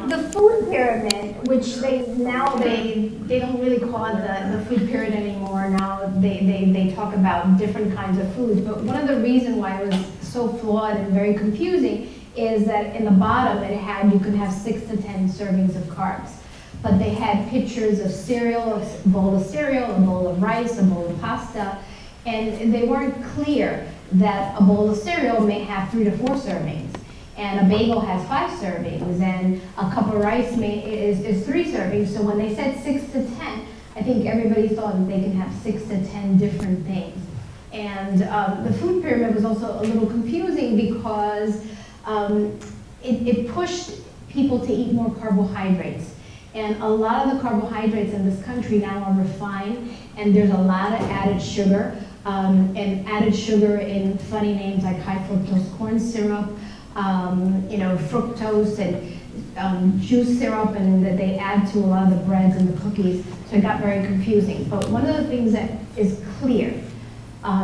The food pyramid, which they don't really call it the food pyramid anymore. Now they talk about different kinds of foods. But one of the reasons why it was so flawed and very confusing is that in the bottom you could have 6 to 10 servings of carbs. But they had pictures of cereal, a bowl of cereal, a bowl of rice, a bowl of pasta, and they weren't clear that a bowl of cereal may have 3 to 4 servings. And a bagel has 5 servings, and a cup of rice is 3 servings. So when they said 6 to 10, I think everybody thought that they can have 6 to 10 different things. And the food pyramid was also a little confusing because it pushed people to eat more carbohydrates. And a lot of the carbohydrates in this country now are refined, and there's a lot of added sugar, and added sugar in funny names like high fructose corn syrup, fructose and juice syrup, and that they add to a lot of the breads and the cookies, so it got very confusing. But one of the things that is clear,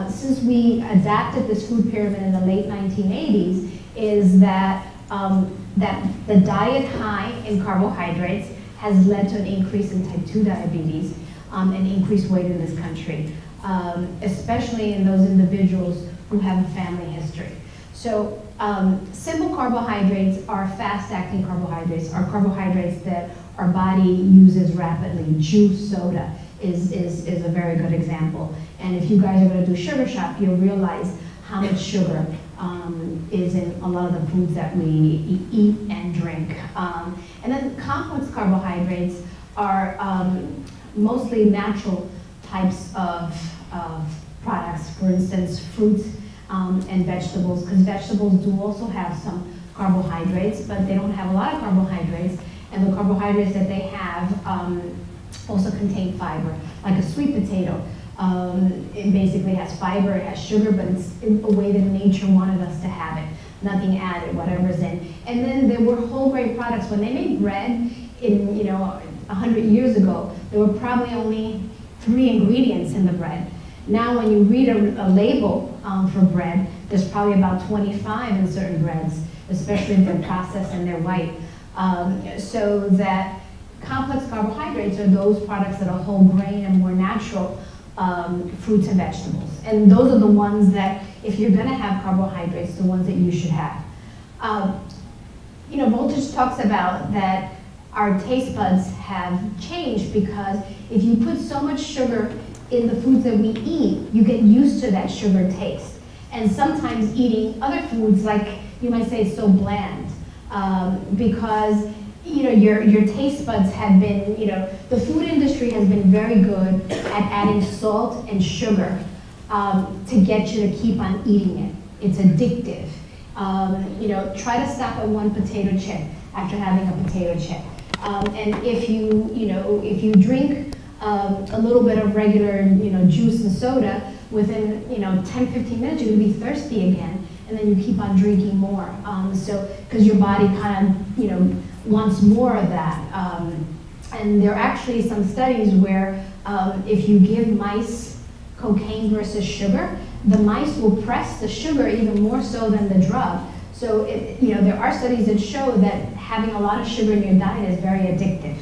since we adapted this food pyramid in the late 1980s, is that, that the diet high in carbohydrates has led to an increase in type 2 diabetes and increased weight in this country, especially in those individuals who have a family history. So simple carbohydrates are fast-acting carbohydrates, are carbohydrates that our body uses rapidly. Juice, soda is a very good example. And if you guys are going to do Sugar Shop, you'll realize how much sugar is in a lot of the foods that we eat and drink. And then complex carbohydrates are mostly natural types of products. For instance, fruits and vegetables, because vegetables do also have some carbohydrates, but they don't have a lot of carbohydrates, and the carbohydrates that they have also contain fiber, like a sweet potato. It basically has fiber, it has sugar, but it's in a way that nature wanted us to have it. Nothing added, whatever's in. And then there were whole grain products. When they made bread in 100 years ago, there were probably only 3 ingredients in the bread. Now when you read a label for bread, there's probably about 25 in certain breads, especially if they're processed and they're white. So that complex carbohydrates are those products that are whole grain and more natural fruits and vegetables. And those are the ones that, if you're gonna have carbohydrates, the ones that you should have. Voltage talks about that our taste buds have changed because if you put so much sugar in the foods that we eat, you get used to that sugar taste. And sometimes eating other foods, like you might say, so bland, because your taste buds have been, the food industry has been very good at adding salt and sugar to get you to keep on eating it. It's addictive. Try to stop at one potato chip after having a potato chip. And if you drink a little bit of regular, juice and soda, within, 10-15 minutes, you're gonna be thirsty again, and then you keep on drinking more. Because your body kind of, wants more of that. And there are actually some studies where if you give mice cocaine versus sugar, the mice will press the sugar even more so than the drug. So there are studies that show that having a lot of sugar in your diet is very addictive.